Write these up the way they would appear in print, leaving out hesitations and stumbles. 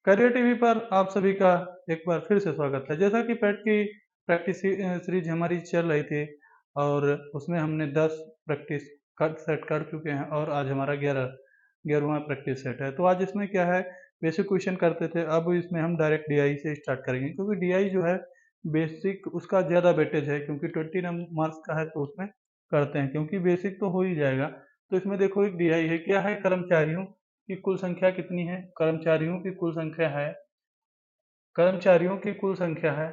Career TV पर आप सभी का एक बार फिर से स्वागत है। जैसा कि पेट की प्रैक्टिस सीरीज हमारी चल रही थी और उसमें हमने 10 प्रैक्टिस सेट कर चुके हैं और आज हमारा 11वां प्रैक्टिस सेट है। तो आज इसमें क्या है, बेसिक क्वेश्चन करते थे, अब इसमें हम डायरेक्ट डीआई से स्टार्ट करेंगे क्योंकि डीआई जो है बेसिक उसका ज़्यादा वेटेज है, क्योंकि 20 मार्क्स का है तो उसमें करते हैं, क्योंकि बेसिक तो हो ही जाएगा। तो इसमें देखो एक डीआई है, क्या है, कर्मचारियों की कुल संख्या कितनी है, कर्मचारियों की कुल संख्या है, कर्मचारियों की कुल संख्या है,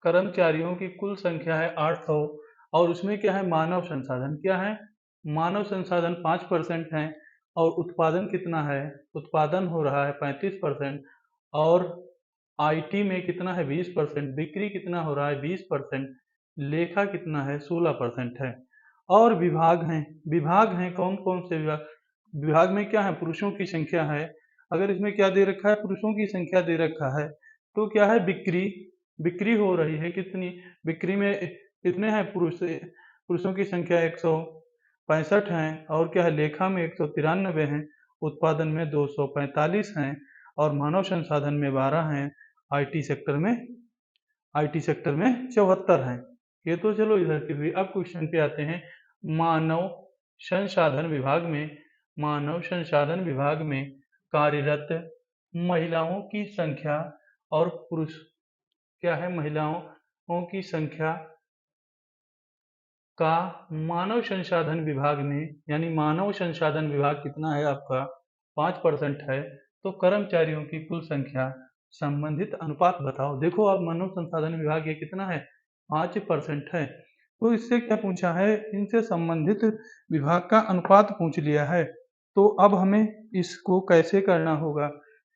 कर्मचारियों की कुल संख्या है 800। और उसमें क्या है, मानव संसाधन क्या है, मानव संसाधन 5% है। और उत्पादन कितना है, उत्पादन हो रहा है 35%। और आईटी में कितना है 20%, बिक्री कितना हो रहा है 20%, लेखा कितना है 16% है। और विभाग हैं कौन कौन से विभाग, विभाग में क्या है, पुरुषों की संख्या है। अगर इसमें क्या दे रखा है, पुरुषों की संख्या दे रखा है, तो क्या है, बिक्री बिक्री हो रही है कितनी, बिक्री में कितने हैं पुरुषों की संख्या 165 है। और क्या है, लेखा में 193 है, उत्पादन में 245 हैं, और मानव संसाधन में 12 हैं, आईटी सेक्टर में 74 हैं। ये तो चलो इधर की हुई। अब क्वेश्चन पे आते हैं। मानव संसाधन विभाग में मानव संसाधन विभाग में कार्यरत महिलाओं की संख्या और पुरुष, क्या है, महिलाओं की संख्या का मानव संसाधन विभाग में, यानी मानव संसाधन विभाग कितना है आपका 5% है, तो कर्मचारियों की कुल संख्या संबंधित अनुपात बताओ। देखो अब मानव संसाधन विभाग ये कितना है, 5% है। तो इससे क्या पूछा है, इनसे संबंधित विभाग का अनुपात पूछ लिया है। तो अब हमें इसको कैसे करना होगा,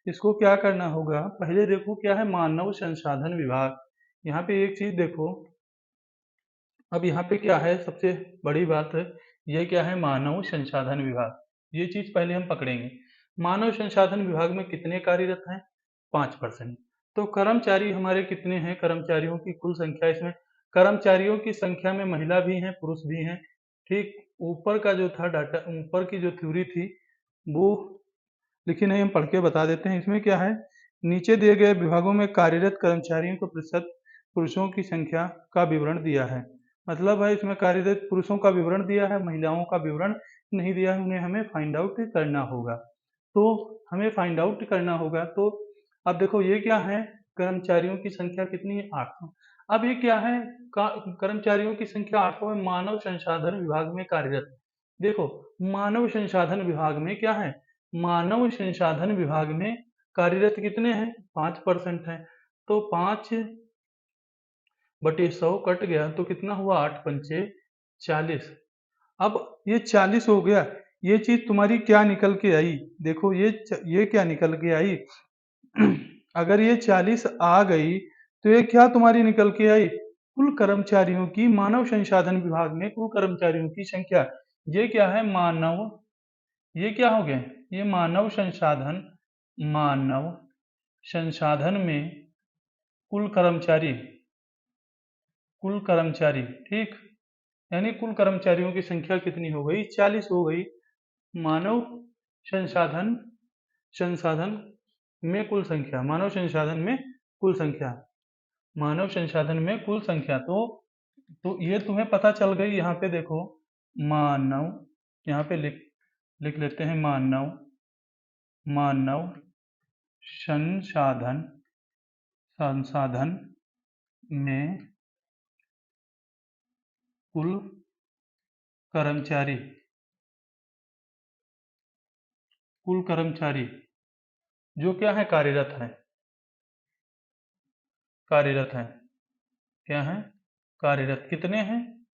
इसको क्या करना होगा, पहले देखो क्या है, मानव संसाधन विभाग। यहाँ पे एक चीज देखो, अब यहाँ पे क्या है, सबसे बड़ी बात है, ये क्या है, मानव संसाधन विभाग। ये चीज पहले हम पकड़ेंगे। मानव संसाधन विभाग में कितने कार्यरत हैं, 5%। तो कर्मचारी हमारे कितने हैं, कर्मचारियों की कुल संख्या, इसमें कर्मचारियों की संख्या में महिला भी हैं पुरुष भी हैं। ठीक, ऊपर का जो था डाटा, ऊपर की जो थ्योरी थी वो लिखी नहीं, हम पढ़ के बता देते हैं। इसमें क्या है, नीचे दिए गए विभागों में कार्यरत कर्मचारियों को प्रतिशत पुरुषों की संख्या का विवरण दिया है। मतलब है इसमें कार्यरत पुरुषों का विवरण दिया है, महिलाओं का विवरण नहीं दिया है, उन्हें हमें फाइंड आउट करना होगा। तो हमें फाइंड आउट करना होगा। तो अब देखो ये क्या है, कर्मचारियों की संख्या कितनी है, 800। अब ये क्या है, कर्मचारियों की संख्या 800 है, मानव संसाधन विभाग में कार्यरत। देखो मानव संसाधन विभाग में क्या है, मानव संसाधन विभाग में कार्यरत कितने हैं, 5% है। तो 5/100 कट गया तो कितना हुआ, 8×5 = 40। अब ये 40 हो गया, ये चीज तुम्हारी क्या निकल के आई, देखो ये क्या निकल के आई। अगर ये 40 आ गई तो ये क्या तुम्हारी निकल के आई, कुल कर्मचारियों की, मानव संसाधन विभाग में कुल कर्मचारियों की संख्या। ये क्या है, मानव, ये क्या हो गया, ये मानव संसाधन में कुल कर्मचारी, ठीक, यानी कुल कर्मचारियों की संख्या कितनी हो गई, 40 हो गई। मानव संसाधन संसाधन में कुल संख्या, मानव संसाधन में कुल संख्या, मानव संसाधन में कुल संख्या। तो ये तुम्हें पता चल गई। यहाँ पे देखो मानव, यहाँ पे लिख लिख लेते हैं, मानव संसाधन संसाधन में कुल कर्मचारी, कुल कर्मचारी जो क्या है, कार्यरत है, कार्यरत है, क्या है, कार्यरत, कितने हैं,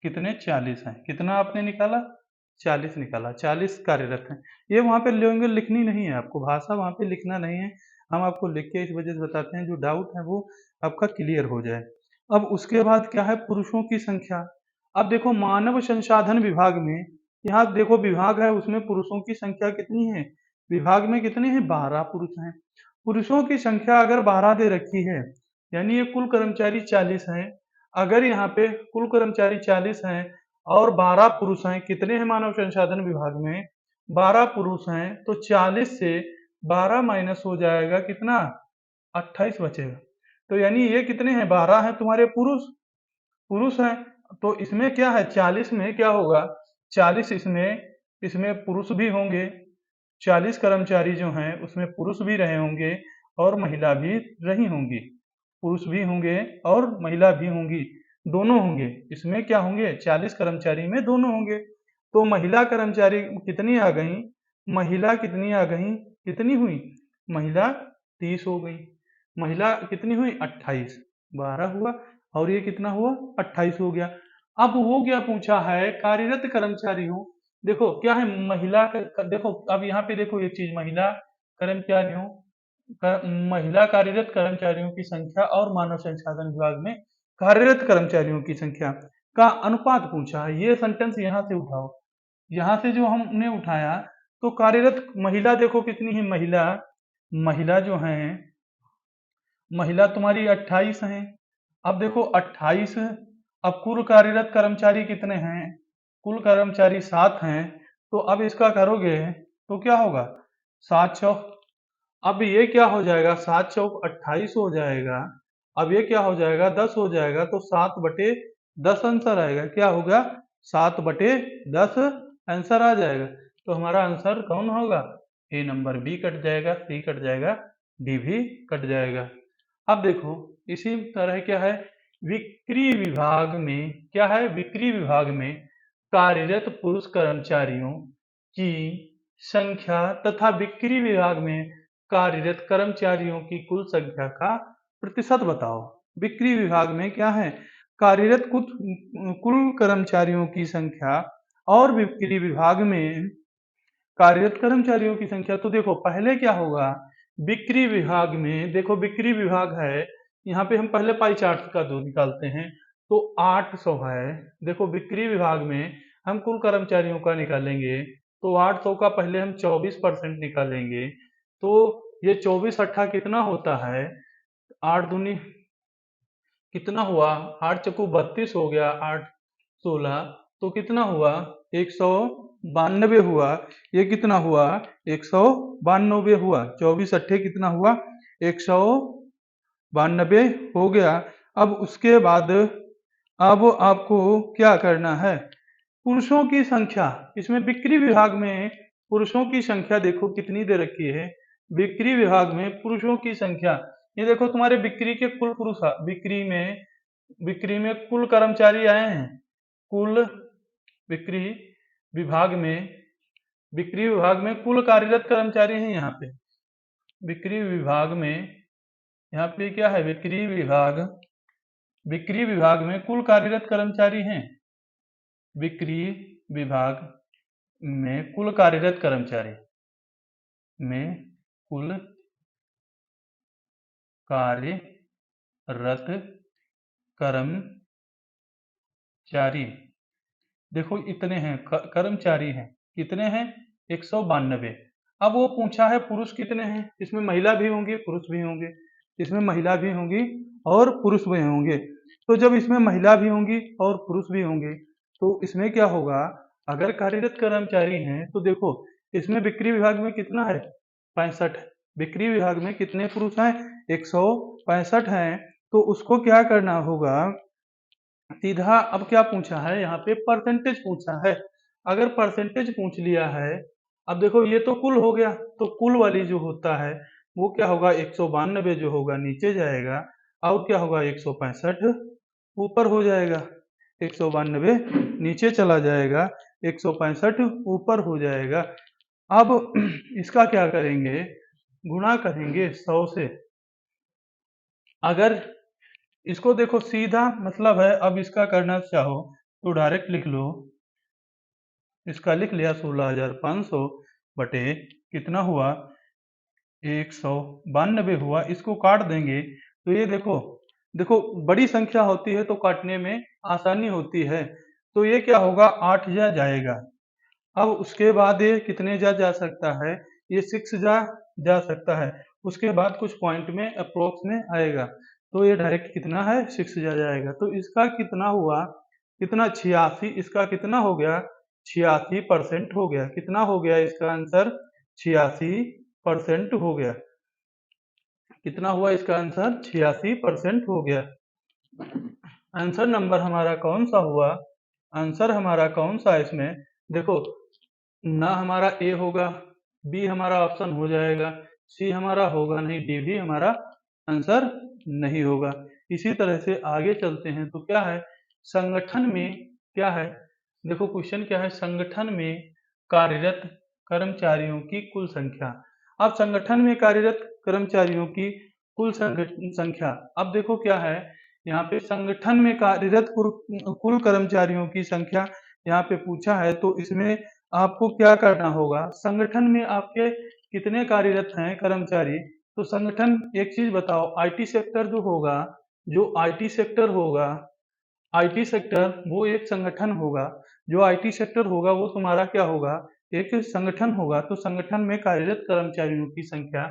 कितने, 40 हैं। कितना आपने निकाला, 40 निकाला, 40 कार्यरत हैं। ये वहां पे लैंग्वेज लिखनी नहीं है आपको, भाषा वहां पे लिखना नहीं है, हम आपको लिख के इस वजह से बताते हैं जो डाउट है वो आपका क्लियर हो जाए। अब उसके बाद क्या है, पुरुषों की संख्या। अब देखो मानव संसाधन विभाग में, यहाँ देखो विभाग है, उसमें पुरुषों की संख्या कितनी है, विभाग में कितने हैं, 12 पुरुष हैं। पुरुषों की संख्या अगर 12 दे रखी है, यानी ये कुल कर्मचारी 40 हैं। अगर यहाँ पे कुल कर्मचारी 40 हैं और 12 पुरुष हैं, कितने हैं मानव संसाधन विभाग में, 12 पुरुष हैं, तो 40 से 12 माइनस हो जाएगा कितना, 28 बचेगा। तो यानी ये कितने हैं, 12 हैं तुम्हारे पुरुष, पुरुष हैं। तो इसमें क्या है, 40 में क्या होगा, 40 इसमें इसमें पुरुष भी होंगे, 40 कर्मचारी जो हैं उसमें पुरुष भी रहे होंगे और महिला भी रही होंगी, पुरुष भी होंगे और महिला भी होंगी, दोनों होंगे। इसमें क्या होंगे, 40 कर्मचारी में दोनों होंगे। तो महिला कर्मचारी कितनी आ गई, महिला कितनी आ गई, कितनी हुई, महिला 30 हो गई, महिला कितनी हुई 28, 12 हुआ और ये कितना हुआ 28 हो गया। अब वो क्या पूछा है, कार्यरत कर्मचारी हो, देखो क्या है महिला देखो अब यहाँ पे देखो एक चीज, महिला कर्मचारियों महिला कार्यरत कर्मचारियों की संख्या और मानव संसाधन विभाग में कार्यरत कर्मचारियों की संख्या का अनुपात पूछा है। ये सेंटेंस यहाँ से उठाओ, यहाँ से जो हमने उठाया, तो कार्यरत महिला देखो कितनी है, महिला महिला जो है, महिला तुम्हारी 28 है। अब देखो 28, अब कुल कार्यरत कर्मचारी कितने हैं, कुल कर्मचारी 7 हैं। तो अब इसका करोगे तो क्या होगा, 7 चौक, अब ये क्या हो जाएगा, 7 चौक 28 हो जाएगा। अब ये क्या हो जाएगा, 10 हो जाएगा। तो 7/10 आंसर आएगा, क्या होगा 7/10 आंसर आ जाएगा। तो हमारा आंसर कौन होगा, ए नंबर बी कट जाएगा, सी कट जाएगा, डी भी कट जाएगा। अब देखो इसी तरह क्या है, बिक्री विभाग में क्या है, बिक्री विभाग में कार्यरत पुरुष कर्मचारियों की संख्या तथा बिक्री विभाग में कार्यरत कर्मचारियों की कुल संख्या का प्रतिशत बताओ। बिक्री विभाग में क्या है, कार्यरत कुल कर्मचारियों की संख्या और बिक्री विभाग में कार्यरत कर्मचारियों की संख्या। तो देखो पहले क्या होगा, बिक्री विभाग में देखो, बिक्री विभाग है, यहाँ पे हम पहले पाई चार्ट का दो निकालते हैं। तो 800 है, देखो बिक्री विभाग में हम कुल कर्मचारियों का निकालेंगे, तो 800 का पहले हम 24% निकालेंगे। तो ये 24 अट्ठा कितना होता है, 8 दूनी कितना हुआ, 8 चक्कू 32 हो गया, 8 16, तो कितना हुआ 192 हुआ। ये कितना हुआ 192 हुआ, 24 अट्ठे कितना हुआ 192 हो गया। अब उसके बाद अब आपको क्या करना है, पुरुषों की संख्या, इसमें बिक्री विभाग में पुरुषों की संख्या देखो कितनी दे रखी है, बिक्री विभाग में पुरुषों की संख्या, ये देखो तुम्हारे बिक्री के कुल पुरुष, बिक्री में कुल कर्मचारी आए हैं, कुल बिक्री विभाग में, बिक्री विभाग में कुल कार्यरत कर्मचारी हैं। यहाँ पे बिक्री विभाग में, यहाँ पे क्या है, बिक्री विभाग में कुल कार्यरत कर्मचारी हैं, बिक्री विभाग में कुल कार्यरत कर्मचारी में कुल कार्यरत कर्मचारी देखो इतने हैं, कर्मचारी हैं कितने हैं 192। अब वो पूछा है पुरुष कितने हैं, इसमें महिला भी होंगी पुरुष भी होंगे, इसमें महिला भी होंगी और पुरुष भी होंगे। तो जब इसमें महिला भी होंगी और पुरुष भी होंगे, तो इसमें क्या होगा, अगर कार्यरत कर्मचारी हैं तो देखो इसमें बिक्री विभाग में कितना है 65, बिक्री विभाग में कितने पुरुष हैं 165 हैं। तो उसको क्या करना होगा, सीधा अब क्या पूछा है, यहाँ पे परसेंटेज पूछा है। अगर परसेंटेज पूछ लिया है, अब देखो ये तो कुल हो गया, तो कुल वाली जो होता है वो क्या होगा 192 जो होगा नीचे जाएगा, और क्या होगा 165 ऊपर हो जाएगा, 192 नीचे चला जाएगा, 165 ऊपर हो जाएगा। अब इसका क्या करेंगे, गुणा करेंगे 100 से। अगर इसको देखो सीधा मतलब है, अब इसका करना चाहो तो डायरेक्ट लिख लो, इसका लिख लिया 16,500 बटे कितना हुआ 192 हुआ, इसको काट देंगे तो ये देखो, देखो बड़ी संख्या होती है तो काटने में आसानी होती है। तो ये क्या होगा 8 जाएगा। अब उसके बाद ये कितने जा सकता है, ये 6 जा सकता है। उसके बाद कुछ पॉइंट में अप्रोक्स में आएगा, तो ये डायरेक्ट कितना है 6 जाएगा। तो इसका कितना हुआ, कितना 86, इसका कितना हो गया 86% हो गया। कितना हो गया इसका आंसर 86 परसेंट हो गया। कितना हुआ इसका आंसर? 86% हो गया। आंसर नंबर हमारा कौन सा हुआ? आंसर हमारा कौन सा है इसमें? देखो, ना हमारा ए होगा, बी हमारा ऑप्शन हो जाएगा, सी हमारा होगा नहीं, डी भी हमारा आंसर नहीं होगा। इसी तरह से आगे चलते हैं तो क्या है, संगठन में क्या है, देखो क्वेश्चन क्या है, संगठन में कार्यरत कर्मचारियों की कुल संख्या। अब संगठन में कार्यरत कर्मचारियों की कुल संख्या, अब देखो क्या है, यहाँ पे संगठन में कार्यरत कुल कर्मचारियों की संख्या यहाँ पे पूछा है, तो इसमें आपको क्या करना होगा, संगठन में आपके कितने कार्यरत हैं कर्मचारी, तो संगठन, एक चीज बताओ, आईटी सेक्टर जो होगा, जो आईटी सेक्टर होगा, आईटी सेक्टर वो एक संगठन होगा, जो आईटी सेक्टर होगा वो तुम्हारा क्या होगा, एक संगठन होगा। तो संगठन में कार्यरत कर्मचारियों की संख्या,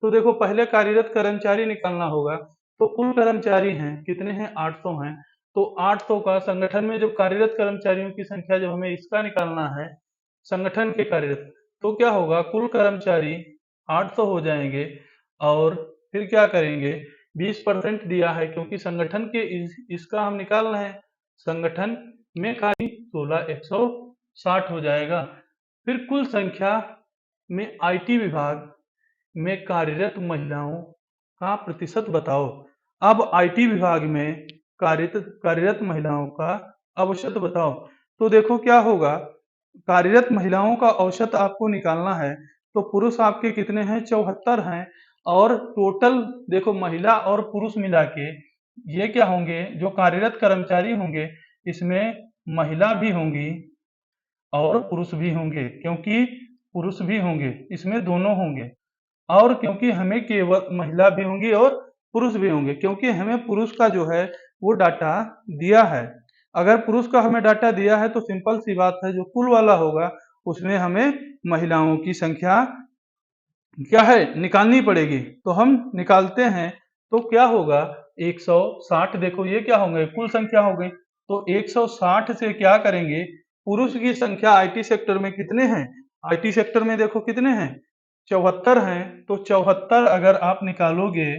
तो देखो पहले कार्यरत कर्मचारी निकालना होगा, तो कुल कर्मचारी हैं कितने हैं, 800 हैं, तो 800 का संगठन में जब कार्यरत कर्मचारियों की संख्या जब हमें इसका निकालना है, संगठन के कार्यरत, तो क्या होगा, कुल कर्मचारी 800 हो जाएंगे, और फिर क्या करेंगे, 20% दिया है क्योंकि संगठन के इसका हम निकाल रहे हैं, संगठन में कार्य 160 हो जाएगा। फिर कुल संख्या में आईटी विभाग में कार्यरत महिलाओं का प्रतिशत बताओ। अब आईटी विभाग में कार्यरत महिलाओं का औसत बताओ। तो देखो क्या होगा, कार्यरत महिलाओं का औसत आपको निकालना है, तो पुरुष आपके कितने हैं, 74 हैं, और टोटल देखो महिला और पुरुष मिला के ये क्या होंगे, जो कार्यरत कर्मचारी होंगे इसमें महिला भी होंगी और पुरुष भी होंगे, क्योंकि पुरुष भी होंगे, इसमें दोनों होंगे, और क्योंकि हमें केवल महिला भी होंगी और पुरुष भी होंगे, क्योंकि हमें पुरुष का जो है वो डाटा दिया है। अगर पुरुष का हमें डाटा दिया है तो सिंपल सी बात है, जो कुल वाला होगा उसमें हमें महिलाओं की संख्या क्या है निकालनी पड़ेगी। तो हम निकालते हैं, तो क्या होगा, 160, देखो ये क्या होंगे, कुल संख्या हो गई, तो 160 से क्या करेंगे, पुरुष की संख्या आईटी सेक्टर में कितने हैं, आईटी सेक्टर में देखो कितने हैं, 74 हैं, तो 74 अगर आप निकालोगे,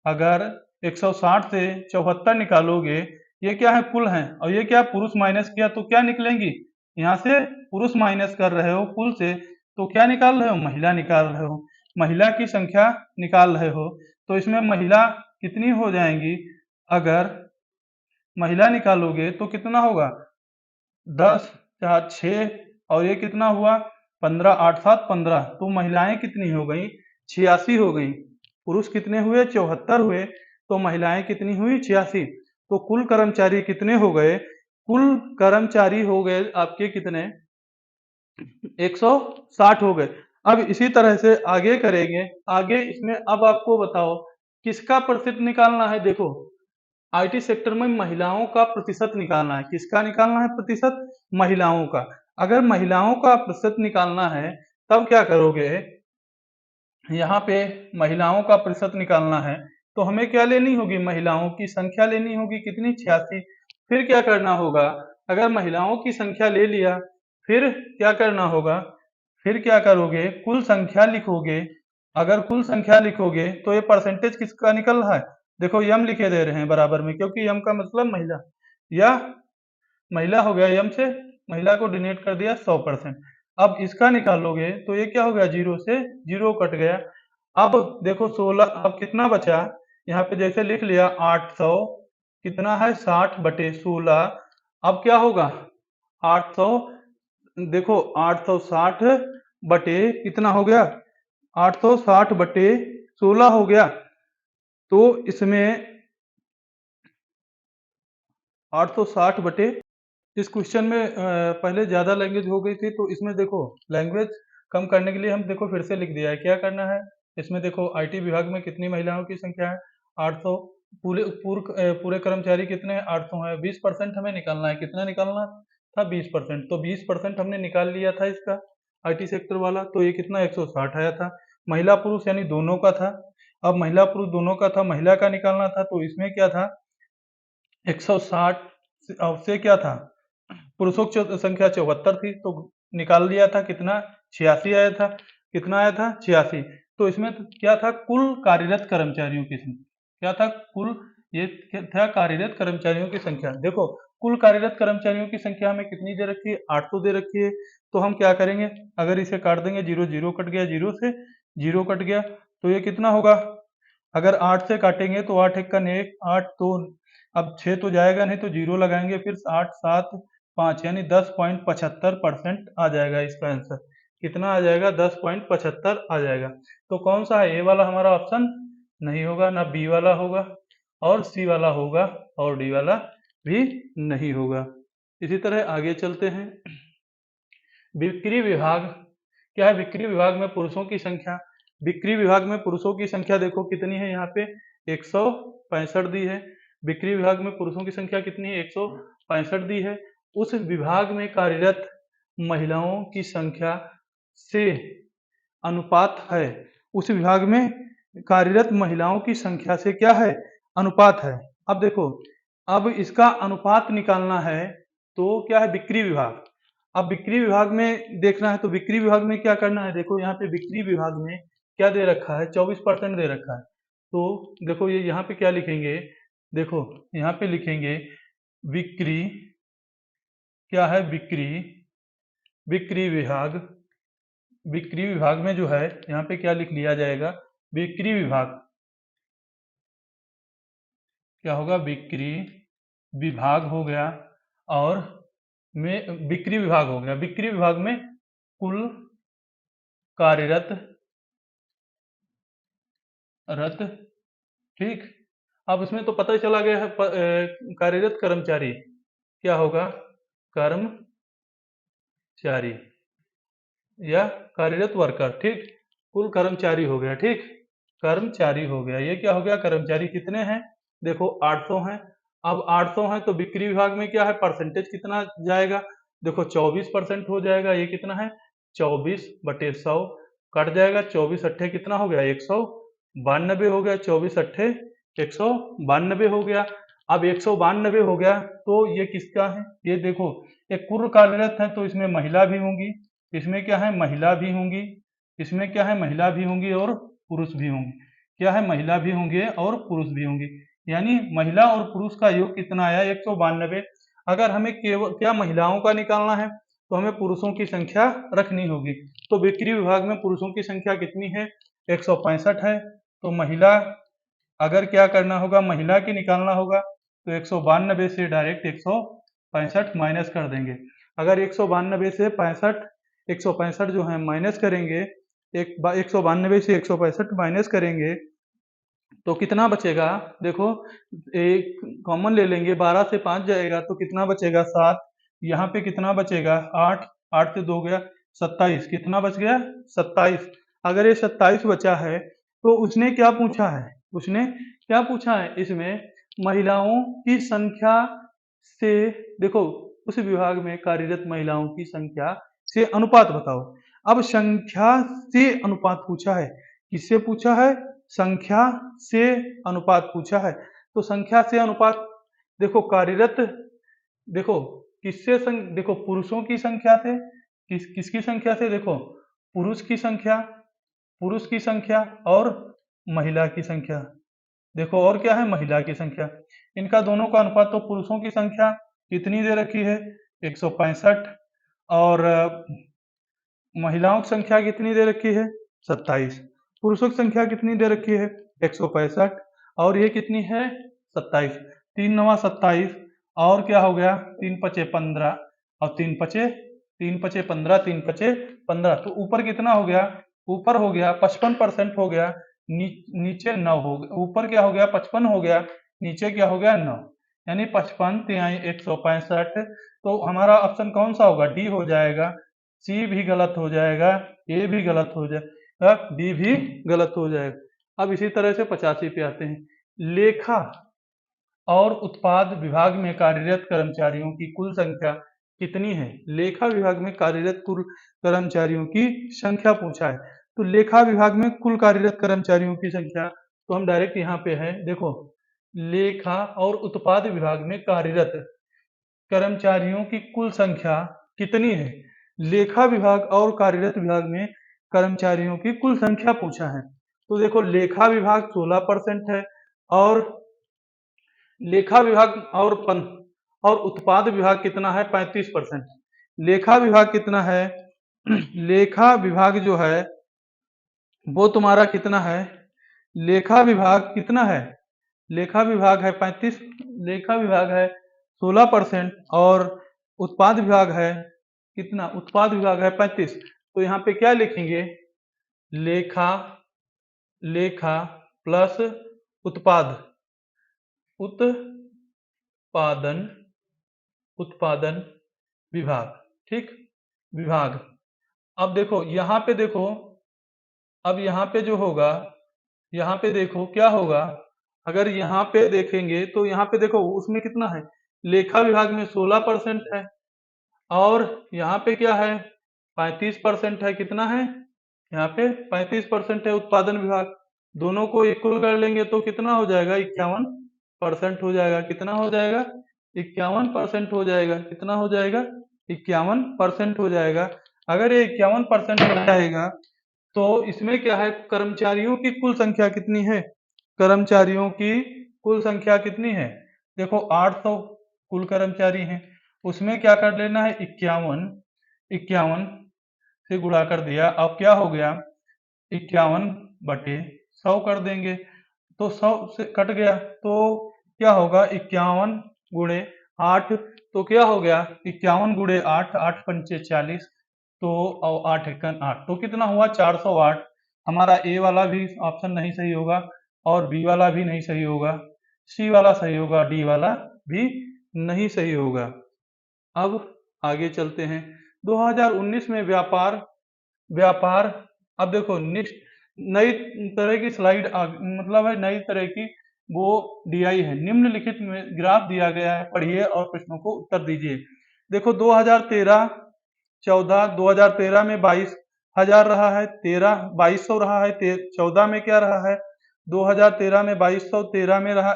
अगर 160 से 74 निकालोगे, ये क्या है, कुल हैं, और ये क्या पुरुष माइनस किया तो क्या निकलेंगी, यहाँ से पुरुष माइनस कर रहे हो कुल से, तो क्या निकाल रहे हो, महिला निकाल रहे हो, महिला की संख्या निकाल रहे हो, तो इसमें महिला कितनी हो जाएंगी, अगर महिला निकालोगे तो कितना होगा, 10 4 6, और ये कितना हुआ, 15 8 7 15, तो महिलाएं कितनी हो गई, 86 हो गई, पुरुष कितने हुए, 74 हुए, तो महिलाएं कितनी हुई, 86, तो कुल कर्मचारी कितने हो गए, कुल कर्मचारी हो गए आपके कितने, 160 हो गए। अब इसी तरह से आगे करेंगे, आगे इसमें अब आपको बताओ किसका प्रतिशत निकालना है, देखो आईटी सेक्टर में महिलाओं का प्रतिशत निकालना है, किसका निकालना है प्रतिशत, महिलाओं का। अगर महिलाओं का प्रतिशत निकालना है तब क्या करोगे, यहाँ पे महिलाओं का प्रतिशत निकालना है तो हमें क्या लेनी होगी, महिलाओं की संख्या लेनी होगी, कितनी, 86। फिर क्या करना होगा, अगर महिलाओं की संख्या ले लिया, फिर क्या करना होगा, फिर क्या करोगे, कुल संख्या लिखोगे, अगर कुल संख्या लिखोगे तो ये परसेंटेज किसका निकल रहा है, देखो यम लिखे दे रहे हैं बराबर में, क्योंकि यम का मतलब महिला, या महिला हो गया, यम से महिला को डिनोट कर दिया 100%। अब इसका निकालोगे तो ये क्या हो गया, 0 से 0 कट गया। अब देखो 16, अब कितना बचा, यहाँ पे जैसे लिख लिया 800, कितना है 60/16, अब क्या होगा 800, देखो 860 बटे कितना हो गया, 860/16 हो गया, तो इसमें 860 बटे, इस क्वेश्चन में पहले ज्यादा लैंग्वेज हो गई थी, तो इसमें देखो लैंग्वेज कम करने के लिए हम देखो फिर से लिख दिया है, क्या करना है, इसमें देखो आईटी विभाग में कितनी महिलाओं की संख्या है, 800, पूरे कर्मचारी कितने हैं, 800 है, 20% हमें निकालना है, कितना निकालना था, 20%, तो 20% हमने निकाल लिया था इसका आईटी सेक्टर वाला, तो ये कितना 160 आया था, महिला पुरुष यानी दोनों का था। अब महिला पुरुष दोनों का था, महिला का निकालना था, तो इसमें क्या था, 160 से क्या था, पुरुषों की संख्या 74 थी, तो निकाल लिया था कितना, 86 आया था, कितना आया था, 86, तो इसमें तो क्या था, कुल कार्यरत कर्मचारियों की संख्या क्या था, कुल ये क्या था, कार्यरत कर्मचारियों की संख्या। देखो कुल कार्यरत कर्मचारियों की संख्या हमें कितनी दे रखी है, 800 दे रखी है। तो हम क्या करेंगे, अगर इसे काट देंगे, जीरो जीरो कट गया, जीरो से जीरो कट गया, तो ये कितना होगा, अगर 8 से काटेंगे तो 8 एक का नेक 8 तो अब 6 तो जाएगा नहीं, तो जीरो लगाएंगे, फिर 8 7 5 यानी 10.75% आ जाएगा इसका आंसर। कितना आ जाएगा, 10.75 आ जाएगा। तो कौन सा है, ए वाला हमारा ऑप्शन नहीं होगा, ना बी वाला होगा, और सी वाला होगा, और डी वाला भी नहीं होगा। इसी तरह आगे चलते हैं। बिक्री विभाग क्या है, बिक्री विभाग में पुरुषों की संख्या। बिक्री विभाग में पुरुषों की संख्या देखो कितनी है, यहाँ पे 165 दी है। बिक्री विभाग में पुरुषों की संख्या कितनी है, 165 दी है। उस विभाग में कार्यरत महिलाओं की संख्या से अनुपात है, उस विभाग में कार्यरत महिलाओं की संख्या से क्या है, अनुपात है। अब देखो, अब इसका अनुपात निकालना है, तो क्या है, बिक्री विभाग। अब बिक्री विभाग में देखना है, तो बिक्री विभाग में क्या करना है, देखो यहाँ पे बिक्री विभाग में क्या दे रखा है, 24% दे रखा है। तो देखो ये यहाँ पे क्या लिखेंगे, देखो यहाँ पे लिखेंगे बिक्री, क्या है, बिक्री, बिक्री विभाग, बिक्री विभाग में जो है यहाँ पे क्या लिख लिया जाएगा, बिक्री विभाग क्या होगा, बिक्री विभाग हो गया, और में बिक्री विभाग हो गया। बिक्री विभाग में कुल कार्यरत ठीक। अब इसमें तो पता ही चला गया है, कार्यरत कर्मचारी क्या होगा, कर्मचारी या कार्यरत वर्कर, ठीक। कुल कर्मचारी हो गया, ठीक, कर्मचारी हो गया, ये क्या हो गया, कर्मचारी कितने हैं, देखो 800 हैं। अब 800 हैं तो बिक्री विभाग में क्या है, परसेंटेज कितना जाएगा, देखो 24% हो जाएगा। ये कितना है, 24/100 कट जाएगा, 24 अट्ठे कितना हो गया, 192 हो गया, 24 अट्ठे 192 हो गया। अब 192 हो गया तो ये किसका है, ये देखो एक कुल कार्यरत है, तो इसमें महिला भी होंगी, इसमें क्या है, महिला भी होंगी, इसमें क्या है, महिला भी होंगी और पुरुष भी होंगे। क्या है, महिला भी होंगे और पुरुष भी होंगे, यानी महिला और पुरुष का योग कितना आया, 192। अगर हमें केवल क्या महिलाओं का निकालना है, तो हमें पुरुषों की संख्या रखनी होगी। तो बिक्री विभाग में पुरुषों की संख्या कितनी है, 165 है। तो महिला, अगर क्या करना होगा, महिला की निकालना होगा, तो 192 से डायरेक्ट 165 माइनस कर देंगे। अगर 192 से 65 165 जो है माइनस करेंगे, 192 से 165 माइनस करेंगे तो कितना बचेगा, देखो एक कॉमन ले लेंगे, 12 से 5 जाएगा तो कितना बचेगा, 7। यहाँ पे कितना बचेगा, 8, 8 से 2 गया 27, कितना बच गया, 27। अगर ये 27 बचा है, तो उसने क्या पूछा है, उसने क्या पूछा है, इसमें महिलाओं की संख्या से, देखो उस विभाग में कार्यरत महिलाओं की संख्या से अनुपात बताओ। अब संख्या से अनुपात पूछा है, किससे पूछा है, संख्या से अनुपात पूछा है। तो संख्या से अनुपात, देखो कार्यरत, देखो किससे देखो पुरुषों की संख्या से, किसकी संख्या से, देखो पुरुष की संख्या, पुरुष की संख्या और महिला की संख्या, देखो और क्या है, महिला की संख्या। इनका दोनों का अनुपात, तो पुरुषों की संख्या कितनी दे रखी है, 165, और महिलाओं की संख्या कितनी दे रखी है, 27। पुरुषों की संख्या कितनी दे रखी है, 165, और ये कितनी है, 27। 3 9 27, और क्या हो गया, 3 5 15, और 3 5 15, 3 5 15, तो ऊपर कितना हो गया, ऊपर हो गया 55% हो गया, नीचे 9 हो गया, ऊपर क्या हो गया, 55 हो गया, नीचे क्या हो गया, 9, यानी 55 तिहाई 165। तो हमारा ऑप्शन कौन सा होगा, डी हो जाएगा। सी भी गलत हो जाएगा, ए भी गलत हो जाएगा, डी भी गलत हो जाएगा। अब इसी तरह से 85 पे आते हैं। लेखा और उत्पाद विभाग में कार्यरत कर्मचारियों की कुल संख्या कितनी है, लेखा विभाग में कार्यरत कुल कर्मचारियों की संख्या पूछा है। तो लेखा विभाग में कुल कार्यरत कर्मचारियों की संख्या, तो हम डायरेक्ट यहाँ पे है, देखो लेखा और उत्पाद विभाग में कार्यरत कर्मचारियों की कुल संख्या कितनी है, लेखा विभाग और कार्यरत विभाग में कर्मचारियों की कुल संख्या पूछा है। तो देखो लेखा विभाग 16% है, और लेखा विभाग और उत्पाद विभाग कितना है? 35%। लेखा विभाग कितना है? लेखा विभाग जो है वो तुम्हारा कितना है? लेखा विभाग कितना है? लेखा विभाग है 35, लेखा विभाग है 16%, और उत्पाद विभाग है कितना? उत्पाद विभाग है 35। तो यहाँ पे क्या लिखेंगे? लेखा लेखा प्लस उत्पाद, उत्पादन उत्पादन विभाग, ठीक, विभाग। अब देखो यहाँ पे देखो, अब यहाँ पे जो होगा, यहाँ पे देखो क्या होगा। अगर यहाँ पे देखेंगे तो यहाँ पे देखो उसमें कितना है? लेखा विभाग में 16% है, और यहाँ पे क्या है? 35% है। कितना है? यहाँ पे 35% है उत्पादन विभाग। दोनों को इक्वल कर लेंगे तो कितना हो जाएगा? 51% हो जाएगा। कितना हो जाएगा? 51% हो जाएगा। कितना हो जाएगा? 51% हो जाएगा। अगर ये 51% हो जाएगा तो इसमें क्या है? कर्मचारियों की कुल संख्या कितनी है? कर्मचारियों की कुल संख्या कितनी है? देखो 800 कुल कर्मचारी हैं, उसमें क्या कर लेना है? 51 से गुणा कर दिया। अब क्या हो गया? 51/100 कर देंगे, तो 100 से कट गया तो क्या होगा? 51 × 8, तो क्या हो गया? 51 × 8, 8×5 = 40, तो और 8×1 = 8, तो कितना हुआ? 408। हमारा ए वाला भी ऑप्शन नहीं सही होगा, और बी वाला भी नहीं सही होगा, सी वाला सही होगा, डी वाला भी नहीं सही होगा। अब आगे चलते हैं। 2019 में व्यापार व्यापार अब देखो नई तरह की स्लाइड मतलब है नई तरह की वो DI है। निम्नलिखित में ग्राफ दिया गया है, पढ़िए और प्रश्नों को उत्तर दीजिए। देखो 2013 में 22,000 रहा है, 2200 रहा है, 14 में क्या रहा है? 2013 में 2200, 13 में रहा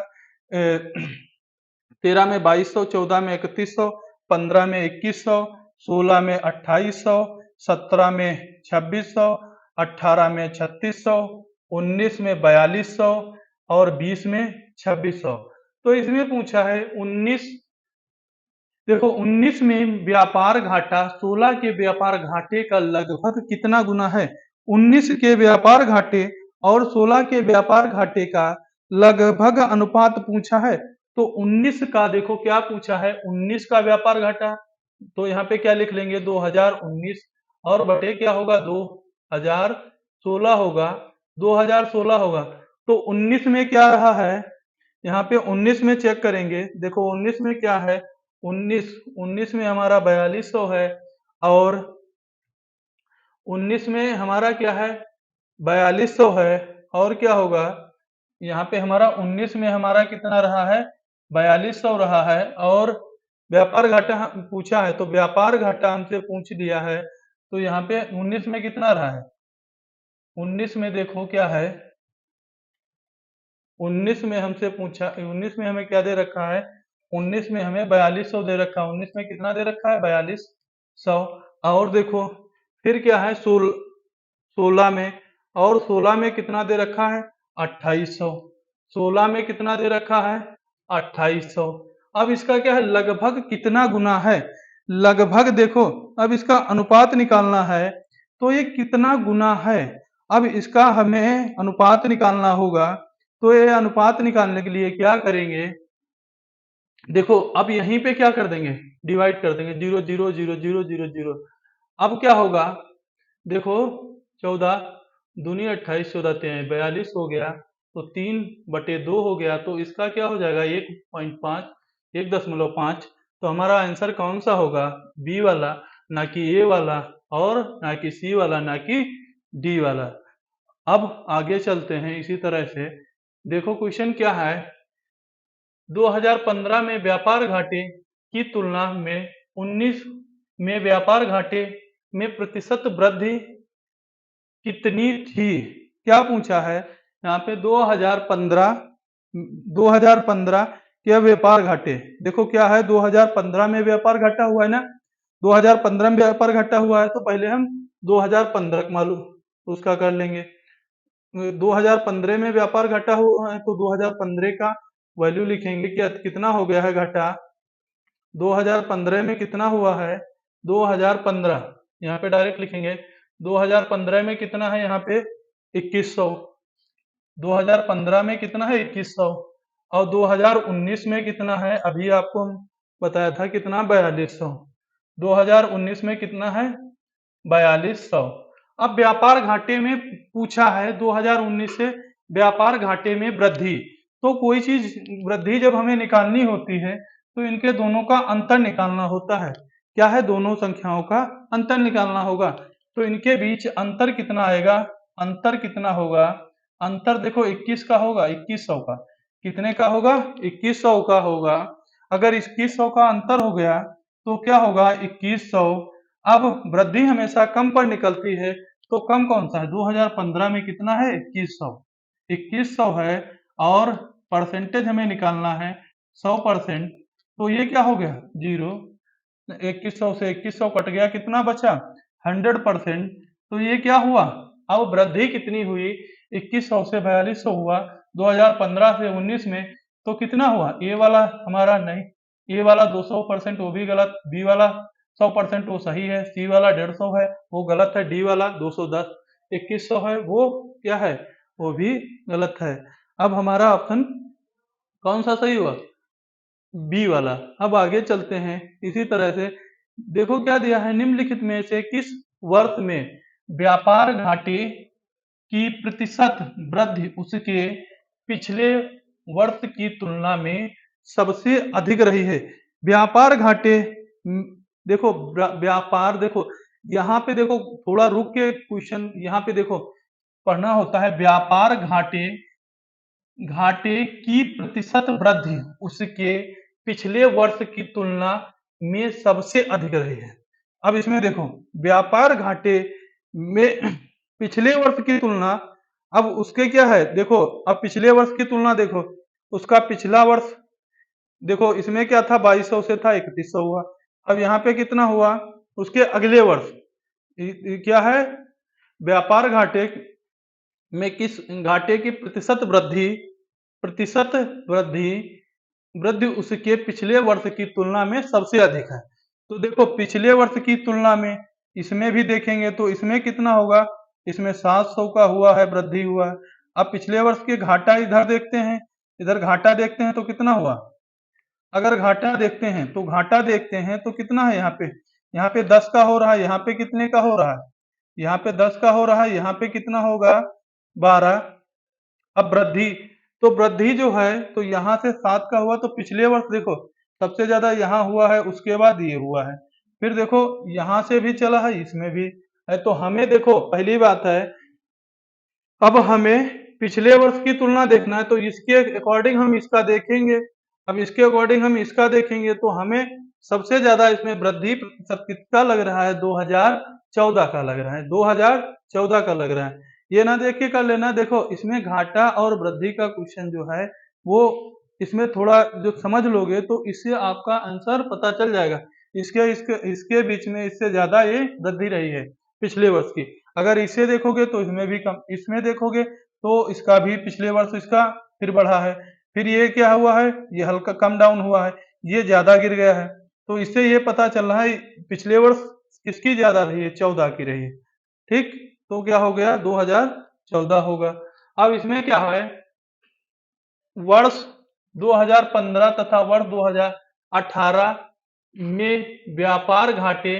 13 में 2200, 14 में 3100, 15 में 2100, 16 में 2800, 17 में 2600, 18 में 3600, 19 में 4200, और 20 में 2600। तो इसमें पूछा है 19, देखो 19 में व्यापार घाटा 16 के व्यापार घाटे का लगभग कितना गुना है? 19 के व्यापार घाटे और 16 के व्यापार घाटे का लगभग अनुपात पूछा है। तो 19 का देखो क्या पूछा है? 19 का व्यापार घाटा, तो यहाँ पे क्या लिख लेंगे? 2019, और बटे क्या होगा? 2016 होगा, 2016 होगा। तो 19 में क्या रहा है? यहाँ पे 19 में चेक करेंगे। देखो 19 में क्या है? 19 में हमारा 4200 है, और 19 में हमारा क्या है? 4200 है, और क्या होगा? यहाँ पे हमारा 19 में हमारा कितना रहा है? 4200 रहा है, और व्यापार घाटा पूछा है, तो व्यापार घाटा हमसे पूछ दिया है, तो यहाँ पे 19 में कितना रहा है? 19 में देखो क्या है? 19 में हमसे पूछा, 19 में हमें क्या दे रखा है? 19 में हमें 4200 दे रखा है। 19 में कितना दे रखा है? 4200। और देखो फिर क्या है? 16 में, और 16 में कितना दे रखा है? 2800। 16 में कितना दे रखा है? 2800। अब इसका क्या है? लगभग कितना गुना है? लगभग देखो, अब इसका अनुपात निकालना है, तो ये कितना गुना है? अब इसका हमें अनुपात निकालना होगा, तो ये अनुपात निकालने के लिए क्या करेंगे? देखो अब यहीं पे क्या कर देंगे? डिवाइड कर देंगे, 0 0 0 0 0 0। अब क्या होगा? देखो 14 दूनी 28, 14 3 42 हो गया, तो 3/2 हो गया, तो इसका क्या हो जाएगा? 1.5, 1.5। तो हमारा आंसर कौन सा होगा? बी वाला, ना कि ए वाला, और ना कि सी वाला, ना कि डी वाला। अब आगे चलते हैं इसी तरह से। देखो क्वेश्चन क्या है? 2015 में व्यापार घाटे की तुलना में 19 में व्यापार घाटे में प्रतिशत वृद्धि कितनी थी? क्या पूछा है यहाँ पे? 2015 के व्यापार घाटे, देखो क्या है? 2015 में व्यापार घाटा हुआ है ना, 2015 में व्यापार घाटा हुआ है, तो पहले हम 2015 मालूम उसका कर लेंगे। 2015 में व्यापार घटा हुआ है तो 2015 का वैल्यू लिखेंगे कि कितना हो गया है घटा। 2015 में कितना हुआ है, 2015 यहाँ पे डायरेक्ट लिखेंगे। 2015 में कितना है यहाँ पे 2100। 2015 में कितना है 2100 और 2019 में कितना है, अभी आपको हम बताया था कितना 4200। 2019 में कितना है 4200। अब व्यापार घाटे में पूछा है 2019 से व्यापार घाटे में वृद्धि, तो कोई चीज वृद्धि जब हमें निकालनी होती है तो इनके दोनों का अंतर निकालना होता है। क्या है, दोनों संख्याओं का अंतर निकालना होगा। तो इनके बीच अंतर कितना आएगा, अंतर कितना होगा, अंतर देखो 21 का होगा, 2100 का कितने का होगा, 2100 का होगा। अगर 2100 का अंतर हो गया तो क्या होगा 2100। अब वृद्धि हमेशा कम पर निकलती है, तो कम कौन सा है, 2015 में कितना है 2100, 2100 है और परसेंटेज हमें निकालना है 100%। तो ये क्या हो गया जीरो, 2100 से 2100 कट गया, कितना बचा 100%। तो ये क्या हुआ, अब वृद्धि कितनी हुई, 2100 से 4200 हुआ। 2015 से 19 में तो कितना हुआ, ए वाला हमारा नहीं, ए वाला 200% वो भी गलत, बी वाला 100% वो सही है, सी वाला 150 है वो गलत है, डी वाला 210, 2100 है वो क्या है, वो भी गलत है। अब हमारा ऑप्शन कौन सा सही हुआ, बी वाला। अब आगे चलते हैं इसी तरह से, देखो क्या दिया है, निम्नलिखित में से किस वर्ष में व्यापार घाटे की प्रतिशत वृद्धि उसके पिछले वर्ष की तुलना में सबसे अधिक रही है। व्यापार घाटे देखो व्यापार देखो यहाँ पे देखो, थोड़ा रुक के क्वेश्चन यहाँ पे देखो पढ़ना होता है। व्यापार घाटे घाटे की प्रतिशत वृद्धि उसके पिछले वर्ष की तुलना में सबसे अधिक रही है। अब इसमें देखो व्यापार घाटे में पिछले वर्ष की तुलना, अब उसके क्या है देखो, अब पिछले वर्ष की तुलना देखो, उसका पिछला वर्ष देखो इसमें क्या था 2200 से था 3100 हुआ। अब यहाँ पे कितना हुआ, उसके अगले वर्ष क्या है, व्यापार घाटे में किस घाटे की प्रतिशत वृद्धि वृद्धि उसके पिछले वर्ष की तुलना में सबसे अधिक है। तो देखो पिछले वर्ष की तुलना में इसमें भी देखेंगे तो इसमें कितना होगा, इसमें 700 का हुआ है, वृद्धि हुआ है। अब पिछले वर्ष के घाटा इधर देखते हैं, इधर घाटा देखते हैं तो कितना हुआ, अगर घाटा देखते हैं तो घाटा देखते हैं तो कितना है, यहाँ पे 10 का हो रहा है, यहाँ पे कितने का हो रहा है, यहाँ पे 10 का हो रहा है, यहाँ पे कितना होगा 12। अब वृद्धि, तो वृद्धि जो है तो यहाँ से 7 का हुआ, तो पिछले वर्ष देखो सबसे ज्यादा यहाँ हुआ है, उसके बाद ये हुआ है, फिर देखो यहाँ से भी चला है, इसमें भी है। तो हमें देखो पहली बात है, अब हमें पिछले वर्ष की तुलना देखना है तो इसके अकॉर्डिंग हम इसका देखेंगे। अब इसके अकॉर्डिंग हम इसका देखेंगे तो हमें सबसे ज्यादा इसमें वृद्धि प्रतिशत किसका लग रहा है, 2014 का लग रहा है, 2014 का लग रहा है। ये ना देख के कर लेना, देखो इसमें घाटा और वृद्धि का क्वेश्चन जो है वो इसमें थोड़ा जो समझ लोगे तो इससे आपका आंसर पता चल जाएगा। इसके इसके इसके बीच में इससे ज्यादा ये वृद्धि रही है पिछले वर्ष की। अगर इसे देखोगे तो इसमें भी कम, इसमें देखोगे तो इसका भी पिछले वर्ष इसका फिर बढ़ा है, फिर ये क्या हुआ है, ये हल्का कम डाउन हुआ है, ये ज्यादा गिर गया है। तो इससे ये पता चल रहा है पिछले वर्ष किसकी ज्यादा रही है, 14 की रही है। ठीक, तो क्या हो गया 2014 होगा। अब इसमें क्या है, वर्ष 2015 तथा वर्ष 2018 में व्यापार घाटे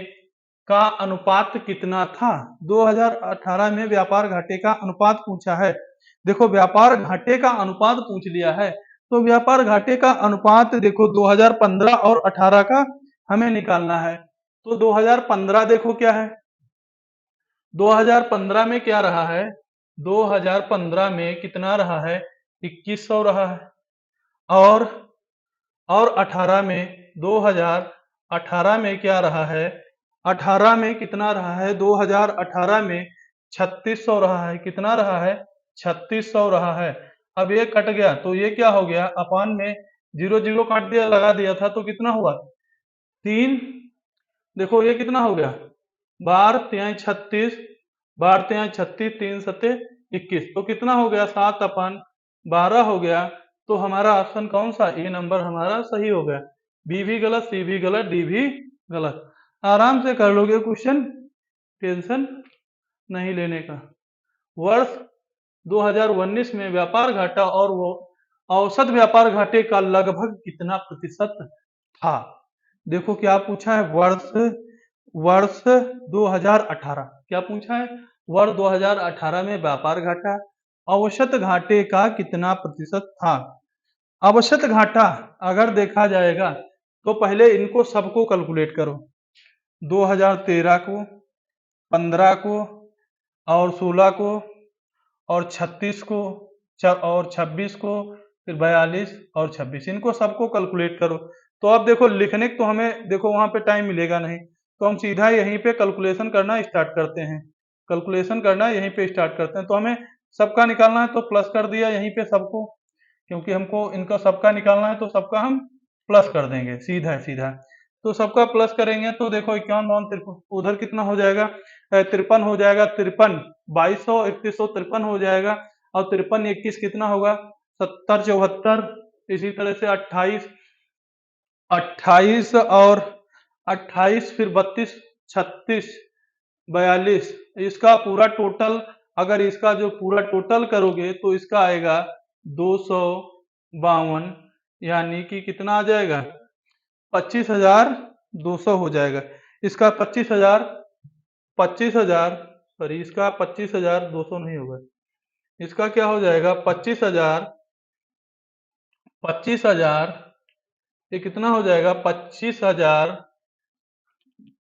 का अनुपात कितना था। 2018 में व्यापार घाटे का अनुपात पूछा है। देखो व्यापार घाटे का अनुपात पूछ लिया है तो व्यापार घाटे का अनुपात देखो 2015 और 18 का हमें निकालना है। तो 2015 देखो क्या है, 2015 में क्या रहा है, 2015 में कितना रहा है 2100 रहा है, और 18 में 2018 में क्या रहा है, 18 में कितना रहा है, 2018 में 3600 रहा है, कितना रहा है 3600 रहा है। अब ये कट गया तो ये क्या हो गया, अपान में जीरो जीरो काट दिया, लगा दिया था तो कितना हुआ 3, देखो ये कितना हो गया 12 3 36, बांटते हैं 36, 3 सत्ते 21, तो कितना हो गया 7/12 हो गया। तो हमारा ऑप्शन कौन सा, ए नंबर हमारा सही हो गया। बी भी गलत, सी भी गलत, डी भी गलत। आराम से कर लोगे क्वेश्चन, टेंशन नहीं लेने का। वर्ष 2019 में व्यापार घाटा और वो औसत व्यापार घाटे का लगभग कितना प्रतिशत था। देखो क्या पूछा है, वर्ष वर्ष 2018 क्या पूछा है, वर्ष 2018 में व्यापार घाटा औसत घाटे का कितना प्रतिशत था। औसत घाटा अगर देखा जाएगा तो पहले इनको सबको कैलकुलेट करो। 2013 को, 15 को और 16 को और 36 को और 26 को, फिर 42 और 26, इनको सबको कैलकुलेट करो। तो अब देखो लिखने को तो हमें देखो वहां पे टाइम मिलेगा नहीं, तो हम सीधा यहीं पे कैलकुलेशन करना स्टार्ट करते हैं। कैलकुलेशन करना यहीं पे स्टार्ट करते हैं। तो हमें सबका निकालना है तो प्लस कर दिया यहीं पे सबको, क्योंकि हमको इनका सबका निकालना है तो सबका हम प्लस कर देंगे सीधा सीधा। तो सबका प्लस करेंगे तो देखो 51 बावन 53, उधर कितना हो जाएगा 53 हो जाएगा, 53 2200 3153 हो जाएगा, और 53 21 कितना होगा 70 74, इसी तरह से 28 28 और 28 फिर 32 36 42, इसका पूरा टोटल, अगर इसका जो पूरा टोटल करोगे तो इसका आएगा 252, यानी कि कितना आ जाएगा 25,200 हो जाएगा। इसका 25,000 सॉरी, इसका 25,200 नहीं होगा, इसका क्या हो जाएगा 25,000 ये कितना हो जाएगा 25,000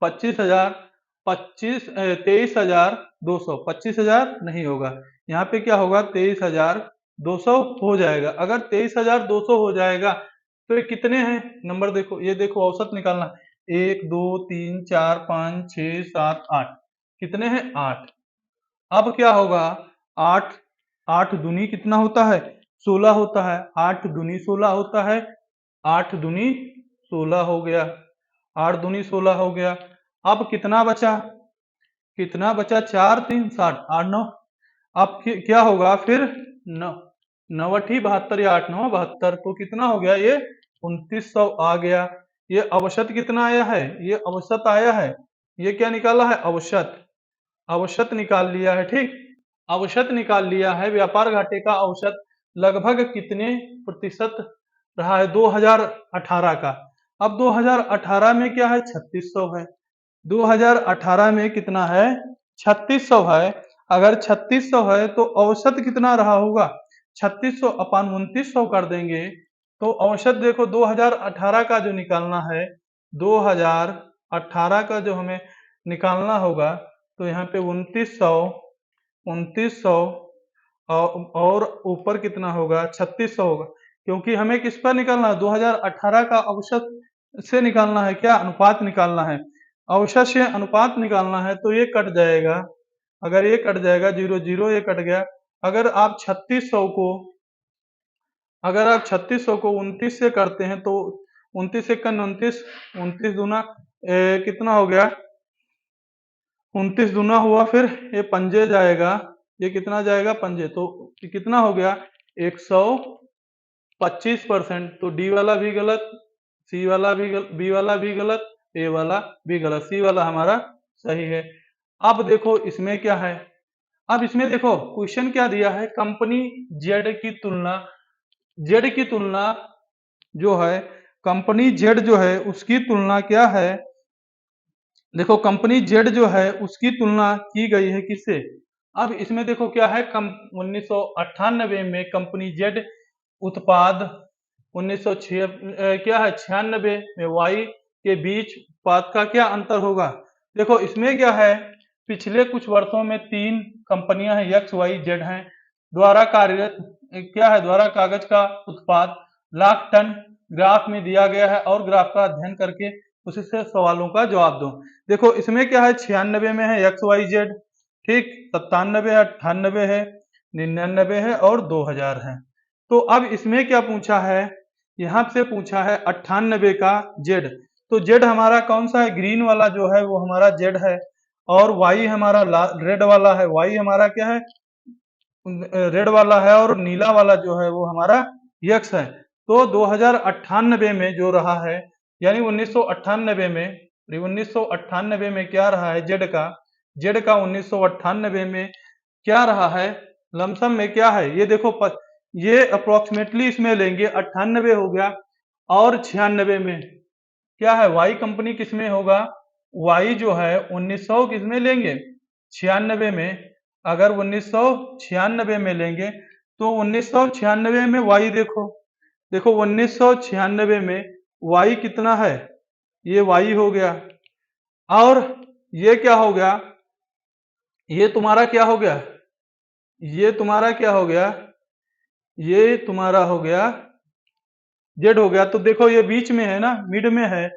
25,000 23,200, 25,000 नहीं होगा, यहाँ पे क्या होगा 23,200 हो जाएगा। अगर 23,200 हो जाएगा तो ये कितने हैं नंबर, देखो ये देखो औसत निकालना, 1 2 3 4 5 6 7 8, कितने हैं 8। अब क्या होगा 8 8 दूनी कितना होता है 16 होता है, 8 दूनी 16 होता है, 8 दूनी 16 हो गया, 8 दूनी 16 हो गया। अब कितना बचा, कितना बचा 4 3 60 8 9, अब क्या होगा फिर 9 9 72 या 8 9 72, तो कितना हो गया ये 2900 आ गया। ये औसत कितना आया है, ये औसत आया है, ये क्या निकाला है औसत, औसत निकाल लिया है। ठीक, औसत निकाल लिया है, व्यापार घाटे का औसत लगभग कितने प्रतिशत रहा है 2018 का। अब 2018 में क्या है 3600 है, 2018 में कितना है 3600 है। अगर 3600 है तो औसत कितना रहा होगा 3600 अपान 2900 कर देंगे, तो औसत देखो 2018 का जो निकालना है, 2018 का जो हमें निकालना होगा, तो यहाँ पे 2900 और ऊपर कितना होगा 3600 होगा, क्योंकि हमें किस पर निकालना है 2018 का औसत से निकालना है, क्या अनुपात निकालना है, औसत से अनुपात निकालना है। तो ये कट जाएगा, अगर ये कट जाएगा 0 0 ये कट गया। अगर आप 3600 को, अगर आप 3600 को 29 से करते हैं तो 29 एक 29, 29 दूना कितना हो गया 29 दूना हुआ, फिर ये पंजे जाएगा, ये कितना जाएगा पंजे, तो कितना हो गया 125%। तो डी वाला भी गलत, सी वाला भी गलत, बी वाला भी गलत, ए वाला भी गलत, सी वाला हमारा सही है। अब देखो इसमें क्या है, अब इसमें देखो क्वेश्चन क्या दिया है, कंपनी जेड की तुलना, जेड की तुलना जो है, कंपनी जेड जो है उसकी तुलना क्या है, देखो कंपनी जेड जो है उसकी तुलना की गई है किससे। अब इसमें देखो क्या है, 1998 में कंपनी जेड उत्पाद 1906 क्या है 96 में वाई के बीच उत्पाद का क्या अंतर होगा। देखो इसमें क्या है, पिछले कुछ वर्षों में 3 कंपनियां हैं एक्स वाई जेड हैं, द्वारा कार्यरत क्या है, द्वारा कागज का उत्पाद लाख टन ग्राफ में दिया गया है, और ग्राफ का अध्ययन करके उसी से सवालों का जवाब दो। देखो इसमें क्या है 96 में है एक्स वाई जेड, ठीक, 97 है, 98 है, 99 है और 2000 है। तो अब इसमें क्या पूछा है, यहाँ से पूछा है 98 का जेड, तो जेड हमारा कौन सा है, ग्रीन वाला जो है वो हमारा जेड है। और वाई हमारा रेड वाला है, वाई हमारा क्या है, रेड वाला है, और नीला वाला जो है वो हमारा यक्स है। तो 2098 में जो रहा है, यानी 1998 में, 1998 में क्या रहा है जेड का 1998 में क्या रहा है, लमसम में क्या है ये देखो, ये अप्रोक्सीमेटली इसमें लेंगे 98 हो गया, और 96 में क्या है, वाई कंपनी किसमें होगा, वाई जो है 1900 किसमें लेंगे, 96 में। अगर 1996 में लेंगे तो 1996 में वाई देखो, देखो 1996 में वाई कितना है, ये वाई हो गया, और ये क्या हो गया, ये तुम्हारा क्या हो गया, ये तुम्हारा क्या हो गया, ये तुम्हारा हो गया जेड हो गया। तो देखो ये बीच में है ना, मिड में है,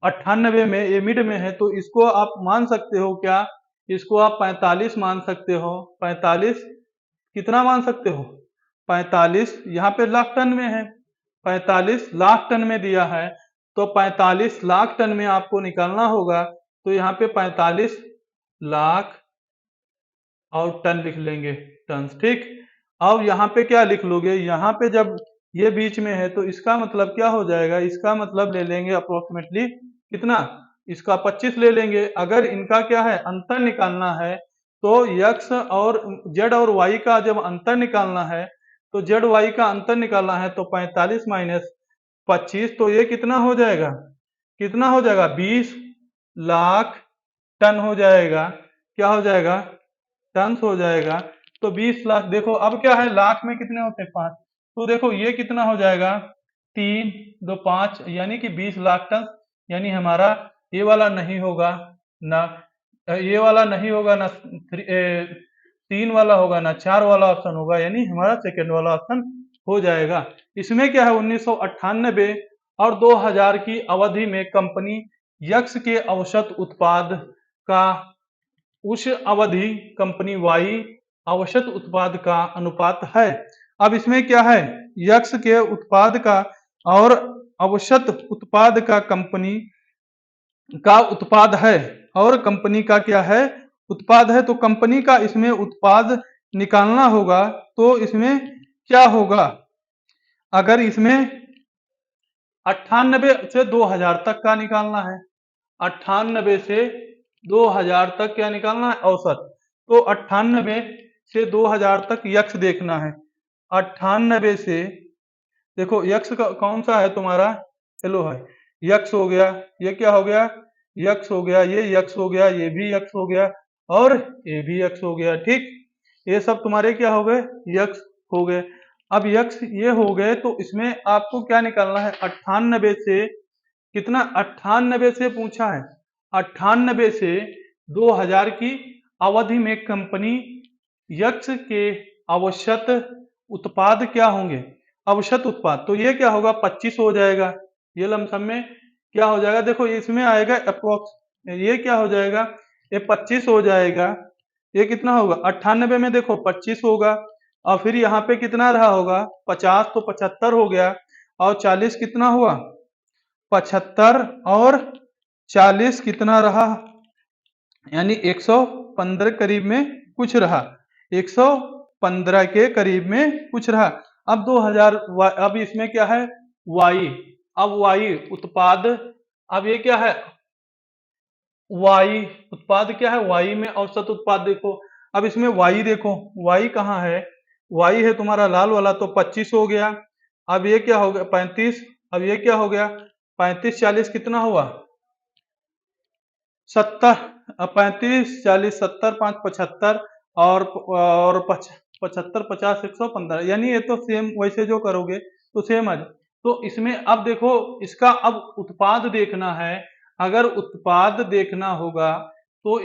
98 में ये मिड में है, तो इसको आप मान सकते हो क्या, इसको आप 45 मान सकते हो, 45 कितना मान सकते हो, 45, यहाँ पे लाख टन में है, 45 लाख टन में दिया है, तो 45 लाख टन में आपको निकालना होगा, तो यहाँ पे 45 लाख और टन लिख लेंगे, टन, ठीक। अब यहाँ पे क्या लिख लोगे, यहाँ पे जब ये बीच में है तो इसका मतलब क्या हो जाएगा, इसका मतलब ले लेंगे अप्रोक्सीमेटली कितना, इसका 25 ले लेंगे। अगर इनका क्या है अंतर निकालना है, तो यक्स और जेड और वाई का जब अंतर निकालना है, तो जेड वाई का अंतर निकालना है, तो 45 माइनस 25, तो ये कितना हो जाएगा, कितना हो जाएगा, 20 लाख टन हो जाएगा, क्या हो जाएगा, टन हो जाएगा। तो 20 लाख, देखो अब क्या है, लाख में कितने होते हैं, 5, तो देखो ये कितना हो जाएगा, 3 2 5, यानी कि 20 लाख टन, यानी हमारा ये वाला नहीं होगा ना, ये वाला नहीं होगा ना, 3 वाला होगा ना, 4 वाला ऑप्शन होगा, यानी हमारा सेकेंड वाला ऑप्शन हो जाएगा। इसमें क्या है, 1998 और 2000 की अवधि में कंपनी यक्स के औसत उत्पाद का उस अवधि कंपनी वाई औसत उत्पाद का अनुपात है। अब इसमें क्या है, यक्स के उत्पाद का और औसत उत्पाद का कंपनी का उत्पाद है, और कंपनी का क्या है, उत्पाद है, तो कंपनी का इसमें उत्पाद निकालना होगा, तो इसमें क्या होगा, अगर इसमें 98 से 2000 तक का निकालना है, 98 से 2000 तक क्या निकालना है, औसत, तो 98 से 2000 तक यक्स देखना है, 98 से, देखो यक्स का कौन सा है तुम्हारा, चलो है, यक्स हो गया, ये क्या हो गया, यक्स हो गया, ये यक्स हो गया, ये भी यक्स हो गया, और ये भी यक्स हो गया, ठीक। ये सब तुम्हारे क्या हो गए, यक्स हो गए। अब यक्स ये हो गए, तो इसमें आपको क्या निकालना है, 98 से कितना, 98 से पूछा है, 98 से 2000 की अवधि में कंपनी यक्स के औसत उत्पाद क्या होंगे, औसत उत्पाद, तो ये क्या होगा, 25 हो जाएगा, ये लमसम में क्या हो जाएगा, देखो इसमें आएगा अप्रोक्स, ये क्या हो जाएगा, ये 25 हो जाएगा, ये कितना होगा, 98 में देखो 25 होगा, और फिर यहाँ पे कितना रहा होगा, 50, तो 75 हो गया, और 40 कितना हुआ, 75 और 40 कितना रहा, यानी 115 करीब में कुछ रहा, 115 के करीब में कुछ रहा। अब 2000, अब इसमें क्या है, वाई, अब वाई उत्पाद, अब ये क्या है, वाई उत्पाद क्या है, वाई में औसत उत्पाद देखो, अब इसमें वाई देखो, वाई कहाँ है, वाई है तुम्हारा लाल वाला, तो 25 हो गया, अब ये क्या हो गया, 35, अब ये क्या हो गया, 35 40 कितना हुआ, 70, 35 40 70 5 75, और 75 50 115, यानी ये तो सेम वैसे जो करोगे तो सेम आ जाए। तो इसमें अब देखो, इसका अब उत्पाद देखना है, अगर उत्पाद देखना होगा तो